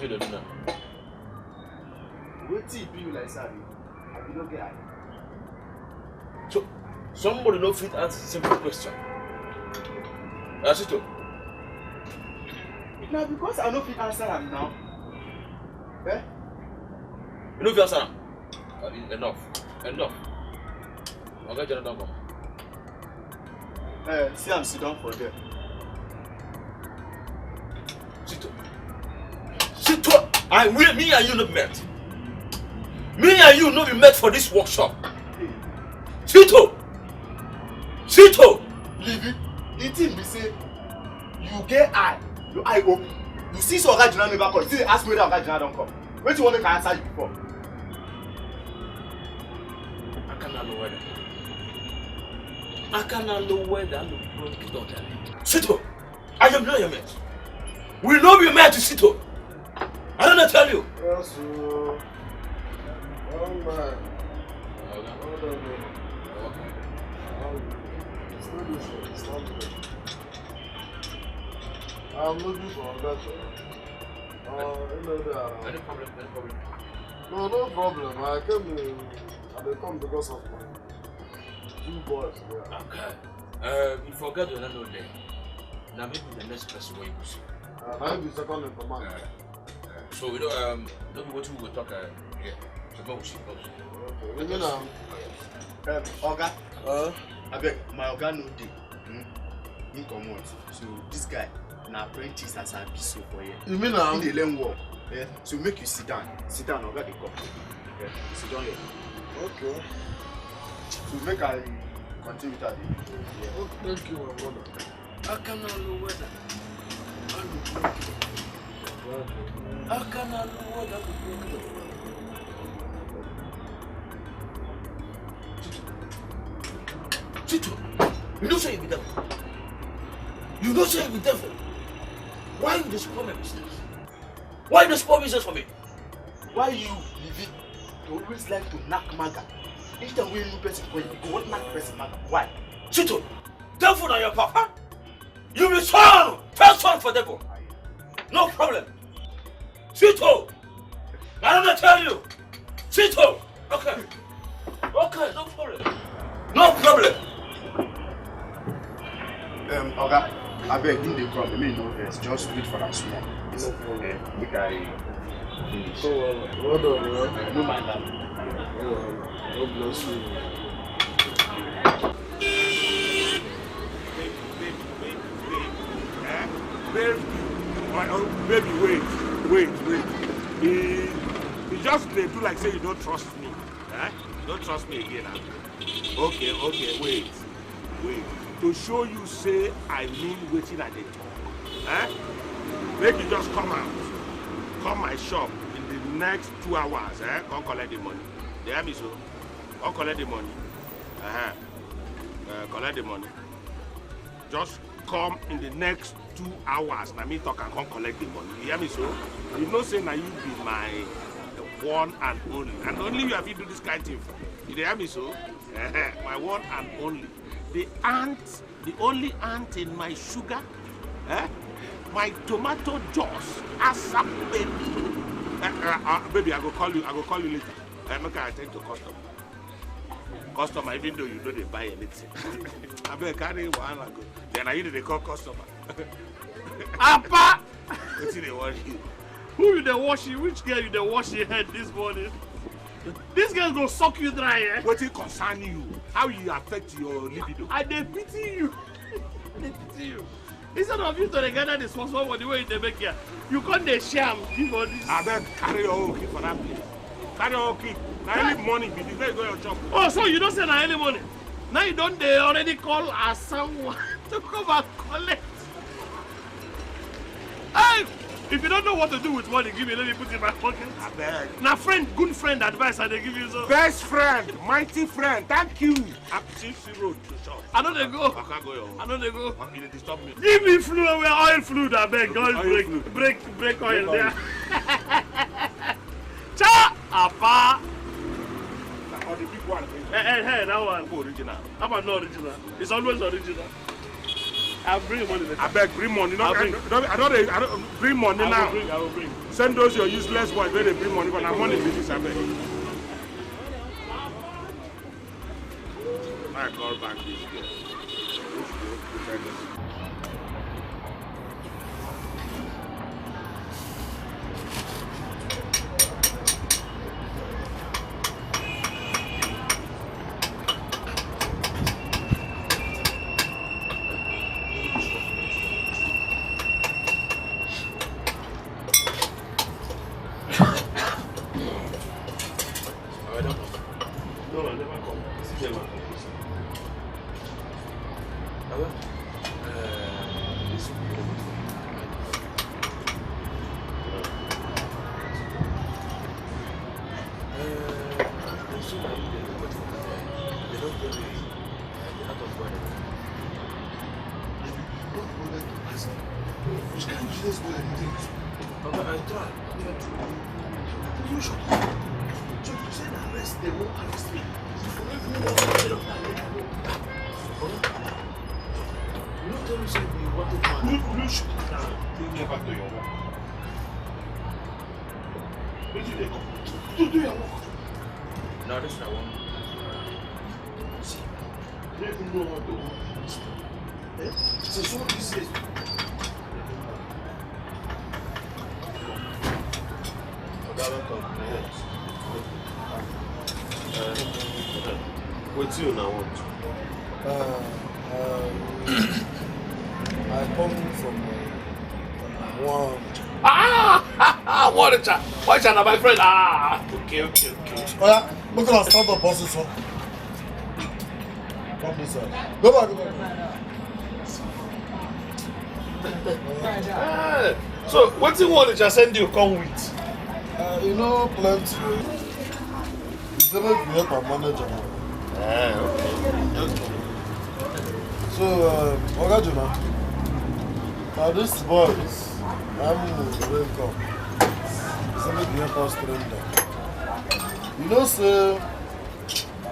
you don't know. What tea be like that? You don't get it. So, somebody no fit answer simple question. That's it. Now because I don't fit answer them now. Eh? You know if you answer them. Enough. Okay, Jonathan, don't come. See, I'm sit down for them. Sito, me and you not met. Me and you not be met for this workshop. Sito. Leave it. The thing be say, you get eye, your eye open. You see so Oga General never come. You see they ask me whether Oga General don't come. What you want me to answer you before? I cannot know whether I'm going to daughter. Sito, I am not your mate. We know you met to Sito. I don't know tell you. Yes, sir. Oh man. I'm looking for that. Any problem? No problem. I come because of my 2 boys. Yeah. Okay. You forget the another day. Now maybe the next person will see. I'll be second in command. So we don't what we will talk here. So we see. Okay. You know. Oga. I beg my Oga no dey. He come out. So this guy na apprentice as I be so for here. You mean now? He dey learn work. Yeah. So make you sit down. Oga dey come. Yeah. Sit down here. Okay. So make I continue with that. Yeah. Oh, thank you, my brother. I cannot know whether. Tito, you don't say you be devil. You don't say you be devil. Why you spoil my business? Why you spoil business for me? Why you leave it? You always like to knock maga. Each time we new person for you, you want knock person maga. Why? Tito, devil on your papa. You be son, first son for devil. No problem. Tito, I don't tell you. Tito, okay, no problem. No problem. Oga, I beg him dey come. Let me know this. Just wait for that small. It's okay. Make I finish. Well done, man. No mind that. God bless you. Baby, wait. He just they do like say you don't trust me. Eh? You don't trust me again. Huh? Okay, wait. To show you say I mean waiting at the talk. Eh? Make you just come my shop in the next 2 hours. Eh? Come collect the money. You hear me so? Come collect the money. Collect the money. Just come in the next 2 hours. Now me talk and come collect the money. You hear me so? You know say now you be my one and only. And only you have to do this kind of thing. You hear me so? My one and only. The only ant in my sugar, my tomato juice, asap baby. Baby, I go call you later. Make I attend to customer, even though you know they buy anything. I better carry one and go. Then I they call customer. Appa! What's they want you? Who you dey wash you? Which girl you dey wash your head this morning? This girl go suck you dry, eh? What it concern you? How you affect your libido? I dey pity you. Instead of you to gather the small for the way they make here, you can't dey sham give all this. I beg carry your own key for that place. Carry your own key. Now early morning be the way you go your job. Oh, so you don't say na early morning? Now you don't they already call as someone to come and collect. Hey! If you don't know what to do with money, give me, let me put it in my pocket. I beg. Now good friend advice I they give you so. Best friend, mighty friend, thank you. I'm 60 road to shop. I know they go. I can't go your home. I know they go. You dey disturb me. Give me fluid, oil fluid, I beg. Oil Oil break oil there. Cha! Appa! Or the big one. Hey, that one. Original. How about not original? It's always original. I'll bring money later. I beg, bring money. No, I don't bring money now. I will bring. Send those your useless boys where they bring money, but I'm money with this, I beg. I call back this girl. No, this is not one. See, you don't even know what to do. So what he says. What's you now want? I come from one. Watch out, my friend. Okay. Oh yeah, look at us stand up, boss. So. Come this side. Go back. So, what do you want to send you come with? You know, plenty. It's never be help my manager. Okay. So, Oga Juna, now this boys, I'm welcome. It's never be help us train them. You know, sir,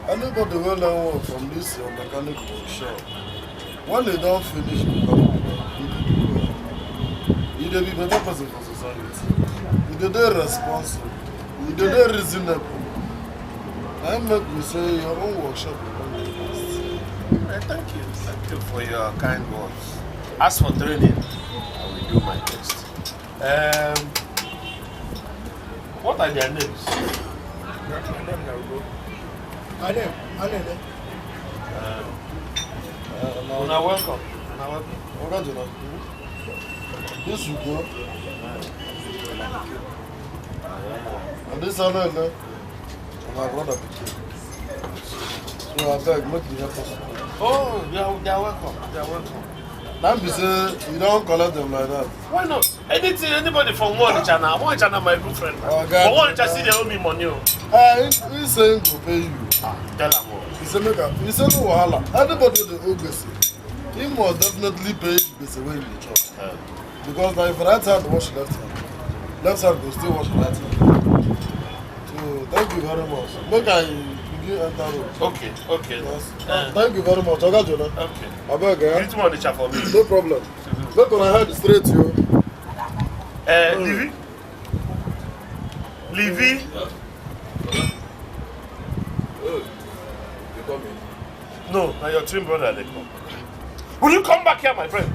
anybody will learn work from this mechanic workshop. When they don't finish, you will be better person for society. You are responsible. You are reasonable. I make me say your own workshop will come to best. Thank you for your kind words. As for training, I will do my best. What are their names? My name. Una welcome. Oga Juna, this you go. And this one, my brother. So I beg, make you help us. Oh, they are welcome. Now be say you don't collect them like that. Why not? Anybody from one channel my good friend. Oh, God. But one channel see they owe me money. He say he go pay you. Tell him more. He say make am. He say no wahala. Anybody dey owe gbese, he must definitely pay gbese wey he dey chop. Because na if right hand wash left hand go still wash right hand. So thank you very much. Make I begin enter road. Okay. Yes. Thank you very much. Oga Jona. Okay. Abeg, Greet me on the chat for me. no problem. Make una head straight yo. Livy. You come in. No, now your twin brother they come. Will you come back here, my friend?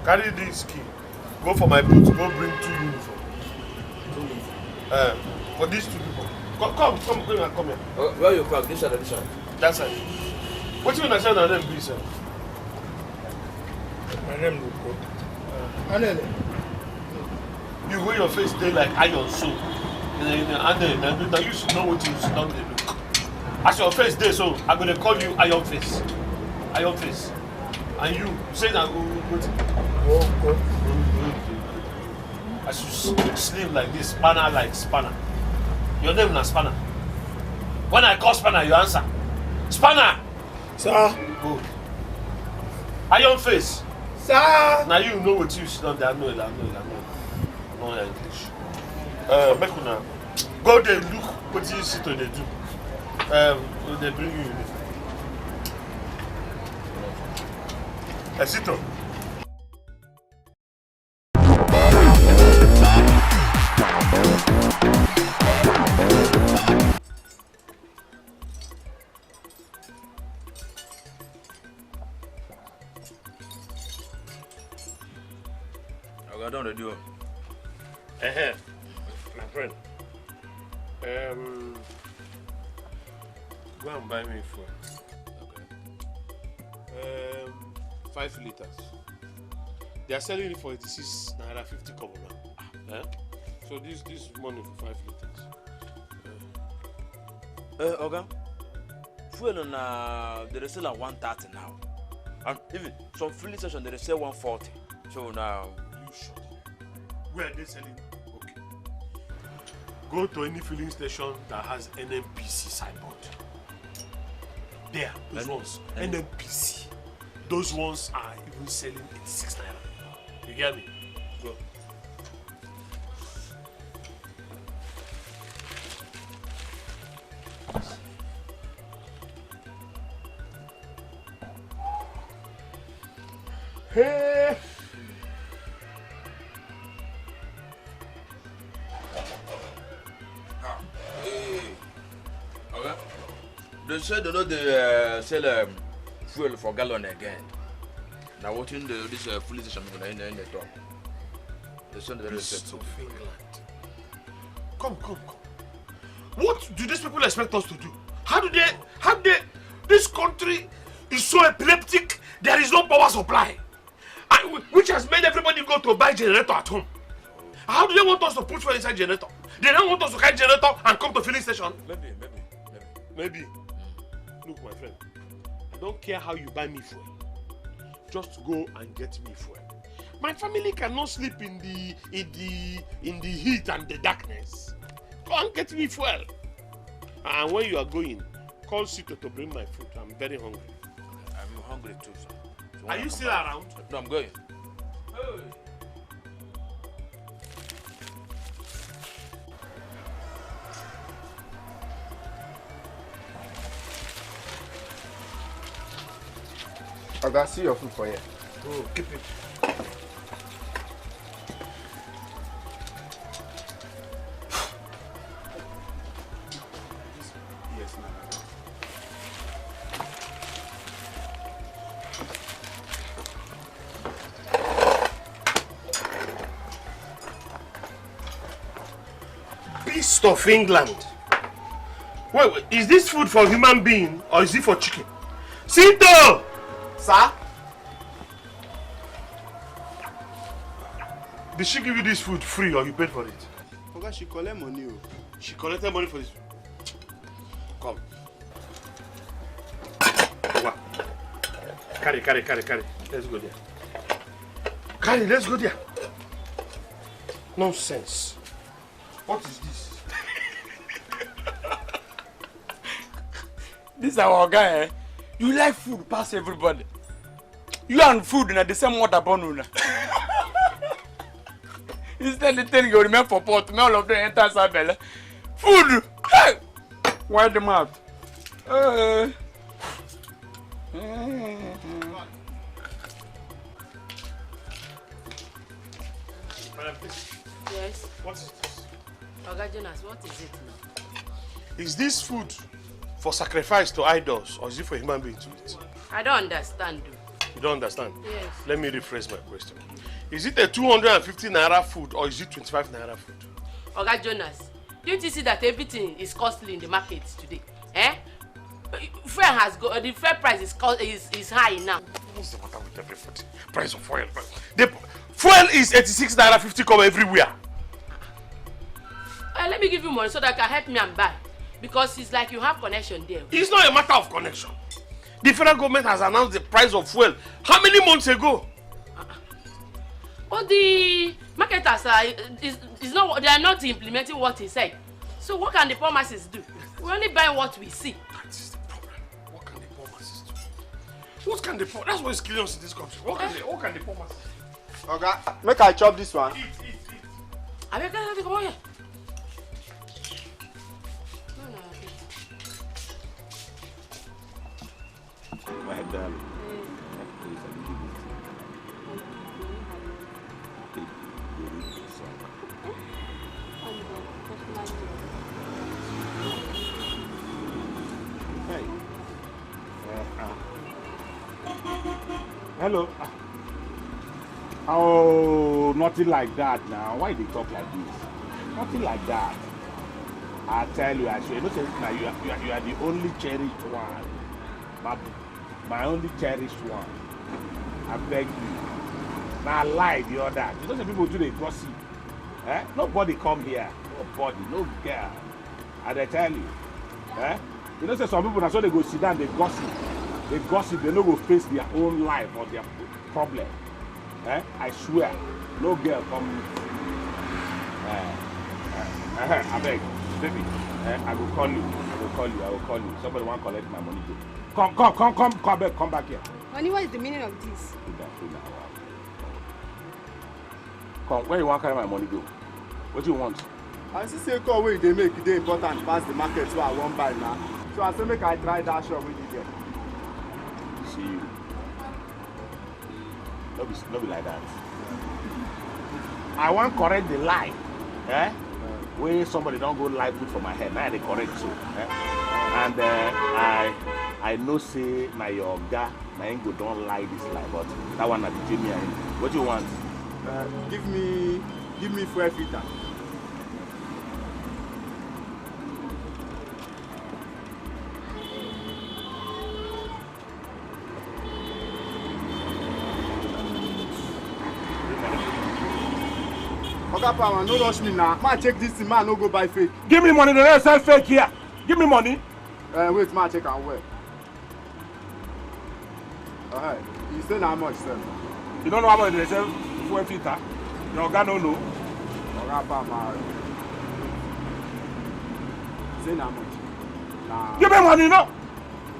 Carry this key. Go for my boots. Go bring 2 uniforms. For these 2 people. Come here. Where you park? This side or this side? That side. What you gonna say on them, please, sir? My name Luko. You wear your face day like iron so. And now you should know what you should not do. As your face day so, I'm gonna call you iron face. Iron face. And you say that go. As you sleep like this, spanner like spanner. Your name is Spanner. When I call Spanner, you answer. Spanner! Sir. Good. Iron face. Sir. Now you know what you should not do. I know. No English. Make una go there look what you see to they do. They bring you uniform. Esito. I don't do. My friend. Go and buy me fuel. Okay. 5 liters. They are selling it for 86 naira 50 kobo now. So this money for 5 liters. Okay. Fuel on they sell at 130 now. And even some filling station they sell 140. So now You shut up. Where are they selling? Okay. Go to any filling station that has NNPC signboard. There, those ones. NNPC. Those ones are even selling 86 naira. You get me? Go. Hey. Okay. They said they know they sell fuel for gallon again. Now what in this filling station in the top. They said they East of England. Come. What do these people expect us to do? How do they, this country is so epileptic, there is no power supply. And which has made everybody go to buy generator at home. How do they want us to put fuel inside generator? They don't want us to carry generator and come to filling station? Maybe. Look, my friend, I don't care how you buy me fuel. Just go and get me fuel. My family cannot sleep in the heat and the darkness. Go and get me fuel. And when you are going, call Sito to bring my food. I'm very hungry. I'm hungry too, sir. So Are you still around? No, I'm going. Hey. Oga, see your food for here. Oh, keep it. Yes, ma'am. Beast of England. Wait, is this food for human being or is it for chicken? Sinto! Sir? Did she give you this food free or you paid for it? Oga, she collect money. She collected money for this. Come. Wow. Carry. Let's go there. Carry, let's go there. Nonsense. What is this? This is our guy, eh? You like food past everybody. You and food na the same water burn. Instead of telling you remember for pot, all of them enter inside belly. Food! Hey! Why the mouth? Yes. What is this? Oga Jonas, what is it now? Is this food for sacrifice to idols or is it for human beings to eat? I don't understand. You don't understand? Yes. Let me rephrase my question. Is it a 250 naira food or is it 25 naira food? Oga Jonas, don't you see that everything is costly in the market today? Fuel has go. The fuel price is high now. What's the matter with everybody? Price of fuel. The fuel is 86 naira 50 kobo everywhere. Let me give you money so that you can help me and buy. Because it's like you have connection there. It's not a matter of connection. The federal government has announced the price of fuel how many months ago? But the marketers they are not implementing what he said. So what can the poor masses do? We only buy what we see. That is the problem. What can the poor masses do? What can the poor? That's what is killing us in this country. What can the poor masses do? Oga, make I chop this one. Eat. I beg you, come on here. My darling. face and give it to you. Take the read the song. Hey. Hello. Oh, nothing like that now. Why they talk like this? Nothing like that. I tell you, I swear. You know, now you are the only cherished one. My only cherished one. I beg you. Now I lie the other. You know, some people do the gossip. Eh? Nobody come here. Nobody, no girl. And I tell you. Eh? You know, say some people, that's why they go sit down, they gossip. They gossip, they no go face their own life or their problem. Eh? I swear, no girl come. I beg, baby. I will call you. I will call you. Somebody want to collect my money too. Come back here. Honey, what is the meaning of this? Come, where you want to carry my money go? What do you want? I see say call wey they make it dey important pass the market so I won't buy now. So I say make I try that shop wey you get. See you. No be like that. I want correct the lie. Eh? Where somebody don't go lie put for my head. Now they correct you. Eh? And I know say na your guy, na him go don't lie this lie, but that one na the Jimmy. What do you want? Give me fuel filter. Oga Power, no rush me now. Man, check this thing, man, no go buy fake. Give me money, don't sell fake here. Give me money. Wait, man, check and where. Alright, you say how much, sir? You don't know how much they sell fuel filter? Your guy don't know. Oga Power, say how much? Nah. Give me money, no.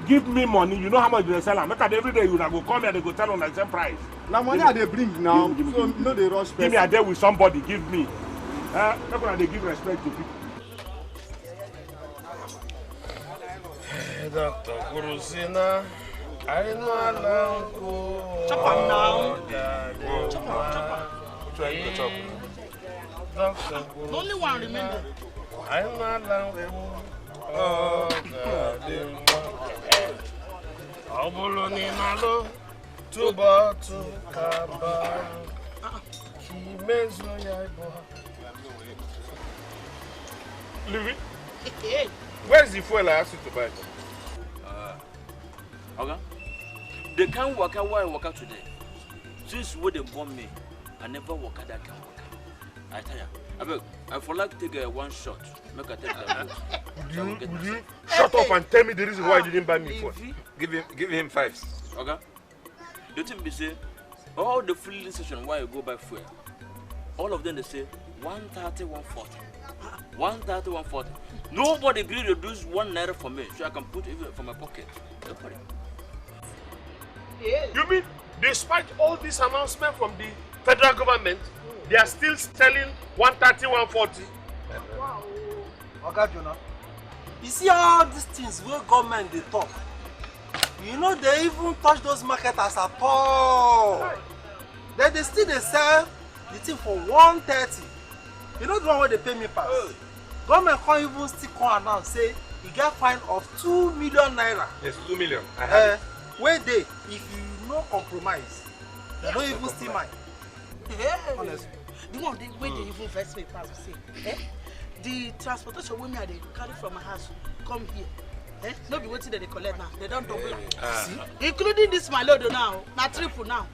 Give me money. You know how much they sell them. Make it every day you go come here, they go tell on the same price. Now money they bring now, give me, so no they rush person. Give me a day with somebody, give me. Make sure they give respect to people. Dr. Kurusina, I know Chop am now. Which one you chop? Dr. Kurusina. Only one remaining. I know Obulunimalo, Tubatu Kaba, Kimezo Yaibo. Louis, where's the fuel I asked you to buy? Okay. They can't work out while I work out today. Since when they bomb me, I never work out that can work out. I tell you. I for like take one shot. Make I take that. Would you shut up and tell me the reason why you didn't buy me fuel? Give him 5. Okay. The thing be say, all the filling station why you go buy fuel, all of them they say 130, 140. 130, 140. Nobody agree to reduce 1 naira for me, so I can put it for my pocket. Nobody. You mean, despite all this announcement from the federal government, they are still selling 130, 140? Wow. Okay, Jonah. You see all these things where government they talk. You know they even touch those marketers at all. Then they still they sell the thing for 130. You know the one where they pay me pass. Government can't even still come announce say you get fine of 2 million naira. Yes, 2 million. Where they, if you no compromise, they don't even steal mine. Honestly. The one where they even first pay pass say, the transportation women they carry from my house come here. No be waiting that they collect now. They don't double including this my load now. Now triple now.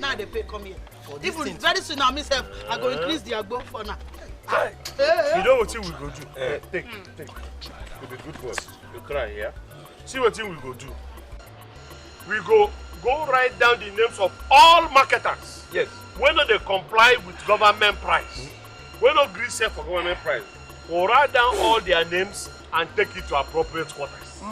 Now they pay come here. Even very soon now myself I go increase the agbo for now. You know what we go do? Take. It'll be good for us. You cry here. See what we go do. We go write down the names of all marketers. Yes. When they comply with government price. When not agree sell for government price. We'll write down all their names and take it to appropriate quarters.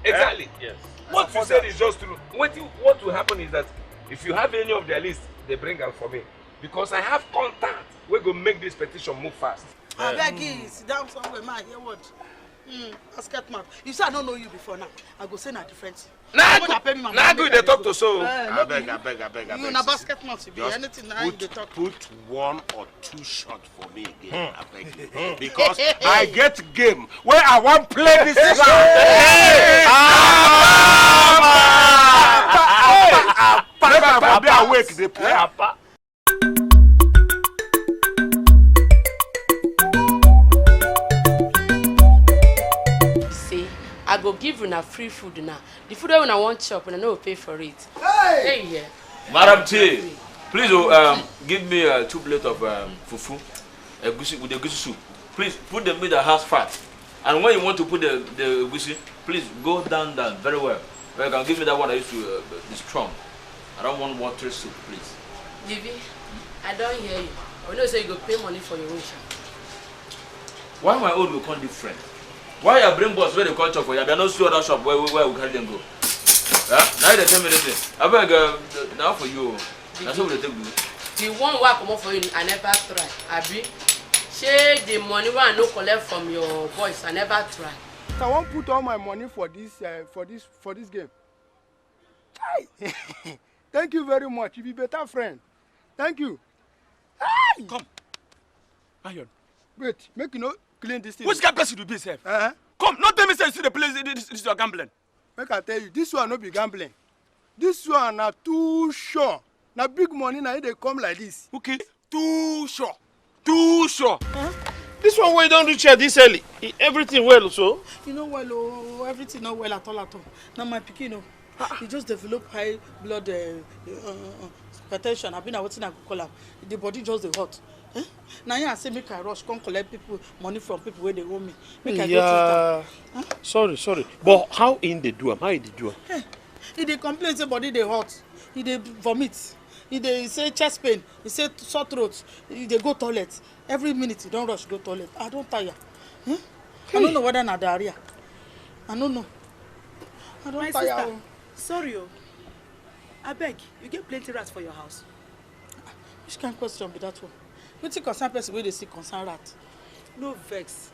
Exactly. Yes. What you said is just true. What will happen is that if you have any of their list, they bring out for me. Because I have contact, we're going to make this petition move fast. I beg you, sit down somewhere, man. Hear what? Basket man. You say I don't know you before now. I go say na different. Nah, good they talk to so. I beg. You na basket man to be Just anything na they talk. Put 1 or 2 shots for me again. I beg you. Because I get game where I want play this round. Make I be awake. They play apa. I go give you free food now. The food when I want chop and I no pay for it. Hey! Yeah. Madam T, please give me 2 plates of fufu, egusi with the egusi soup. Please put the meat that has fat. And when you want to put the egusi, please go down very well. Well, you can give me that one I used to be strong. I don't want watery soup, please. Vivi, I don't hear you. I know say you go pay money for your own shop. Why my own will come different? Why you bring boss where they call chop for you? I don't see other shop where we carry them go. Now they tell me this. I beg now for you. That's what they take me. The one who come up for you, I never try. Abi, share the money where I no collect from your boys. I never try. I won't put all my money for this game. Thank you very much. You be better friend. Thank you. Come. Iron. Wait, make you know clean this thing. Which kind of person you be, sir? Come, not tell me say you see the place this is your gambling. Make I tell you, this one no be gambling. This one na too sure. Na big money na they come like this. Okay, too sure. Too sure. This one where you don't reach here this early. Everything well, so? You know well, oh, everything not well at all. Now my pikin, you know, he just develop high blood hypertension. I've been waiting to call him. The body just the hot. Now I say make I rush, come collect people money from people where they owe me. Make I go to them. Sorry. But how in they do am? How in they do am? He dey complain say body dey hot. He dey vomit. He dey say chest pain. He say sore throat. He dey go toilet. Every minute he don't rush go toilet. I don't tire. I don't know whether na diarrhea. I don't know. I don't tire. Sister, sorry I beg, you get plenty rats for your house. Which kind of question be that one? Wetin concern person wey dey see concern rat? No vex.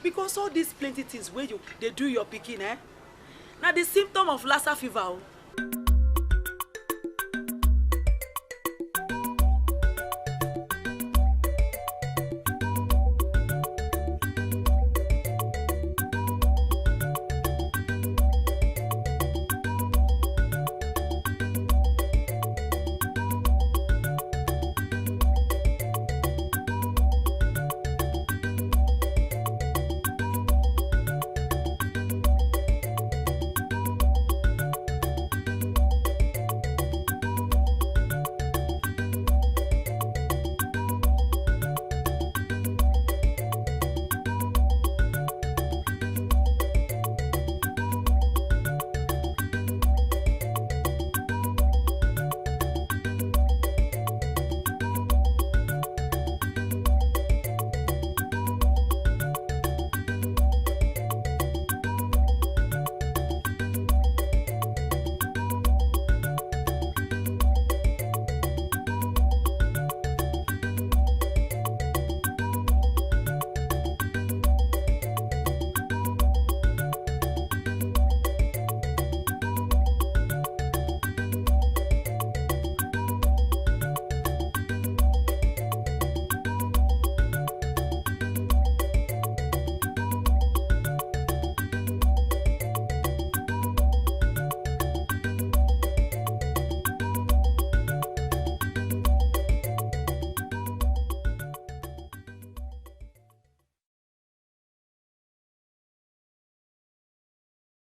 Because all these plenty things where they do your pikin, na the symptom of Lassa fever.